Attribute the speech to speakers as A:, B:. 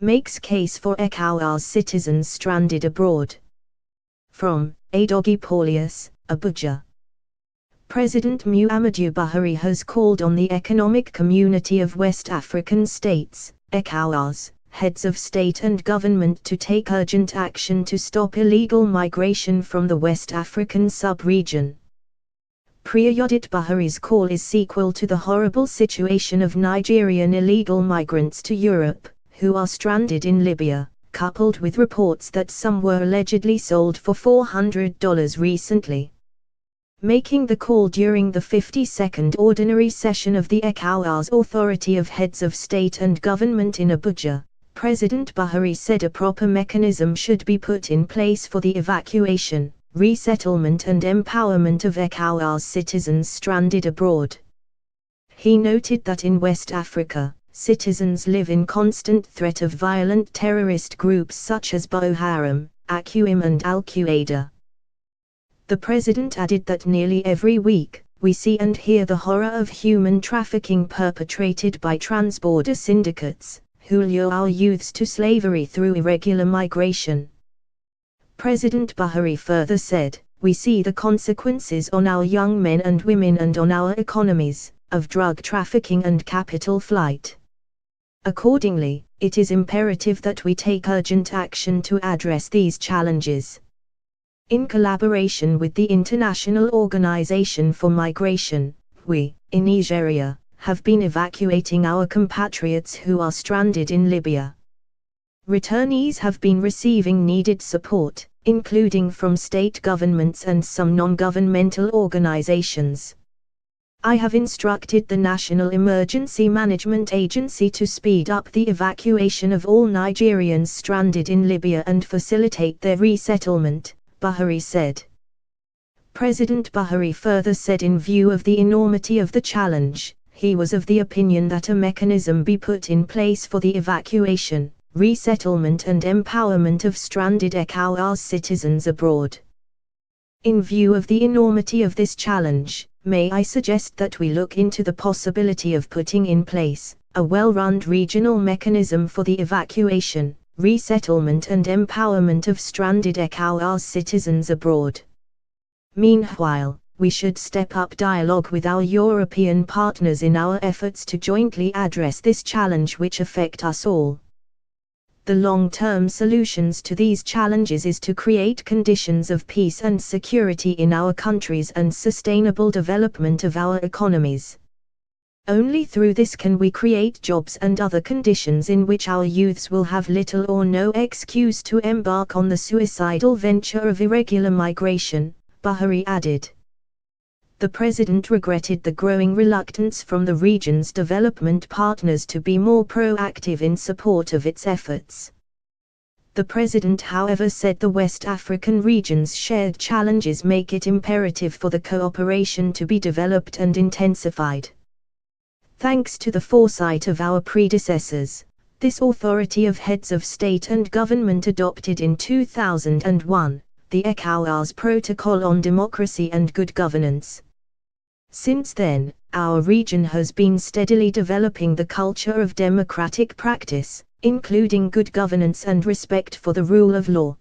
A: makes case for ECOWAS citizens stranded abroad. From Adogi Paulius, Abuja. President Muhammadu Buhari has called on the Economic Community of West African States, ECOWAS, heads of state and government to take urgent action to stop illegal migration from the West African sub-region. President Buhari's call is sequel to the horrible situation of Nigerian illegal migrants to Europe, who are stranded in Libya, coupled with reports that some were allegedly sold for $400 recently. Making the call during the 52nd Ordinary Session of the ECOWAS Authority of Heads of State and Government in Abuja, President Buhari said a proper mechanism should be put in place for the evacuation, resettlement and empowerment of ECOWAS citizens stranded abroad. He noted that in West Africa, citizens live in constant threat of violent terrorist groups such as Boko Haram, AQM and Al-Qaeda. The president added that nearly every week, we see and hear the horror of human trafficking perpetrated by transborder syndicates, who lure our youths to slavery through irregular migration. President Buhari further said, "We see the consequences on our young men and women and on our economies, of drug trafficking and capital flight. Accordingly, it is imperative that we take urgent action to address these challenges." In collaboration with the International Organization for Migration, we, in Nigeria, have been evacuating our compatriots who are stranded in Libya. Returnees have been receiving needed support, including from state governments and some non-governmental organizations. I have instructed the National Emergency Management Agency to speed up the evacuation of all Nigerians stranded in Libya and facilitate their resettlement, Buhari said. President Buhari further said in view of the enormity of the challenge, he was of the opinion that a mechanism be put in place for the evacuation, resettlement and empowerment of stranded ECOWAS citizens abroad. In view of the enormity of this challenge, may I suggest that we look into the possibility of putting in place a well-run regional mechanism for the evacuation, resettlement and empowerment of stranded ECOWAS citizens abroad. Meanwhile, we should step up dialogue with our European partners in our efforts to jointly address this challenge which affect us all. The long-term solutions to these challenges is to create conditions of peace and security in our countries and sustainable development of our economies. Only through this can we create jobs and other conditions in which our youths will have little or no excuse to embark on the suicidal venture of irregular migration, Buhari added. The president regretted the growing reluctance from the region's development partners to be more proactive in support of its efforts. The president, however, said the West African region's shared challenges make it imperative for the cooperation to be developed and intensified. Thanks to the foresight of our predecessors, this authority of heads of state and government adopted in 2001, the ECOWAS Protocol on Democracy and Good Governance. Since then, our region has been steadily developing the culture of democratic practice, including good governance and respect for the rule of law.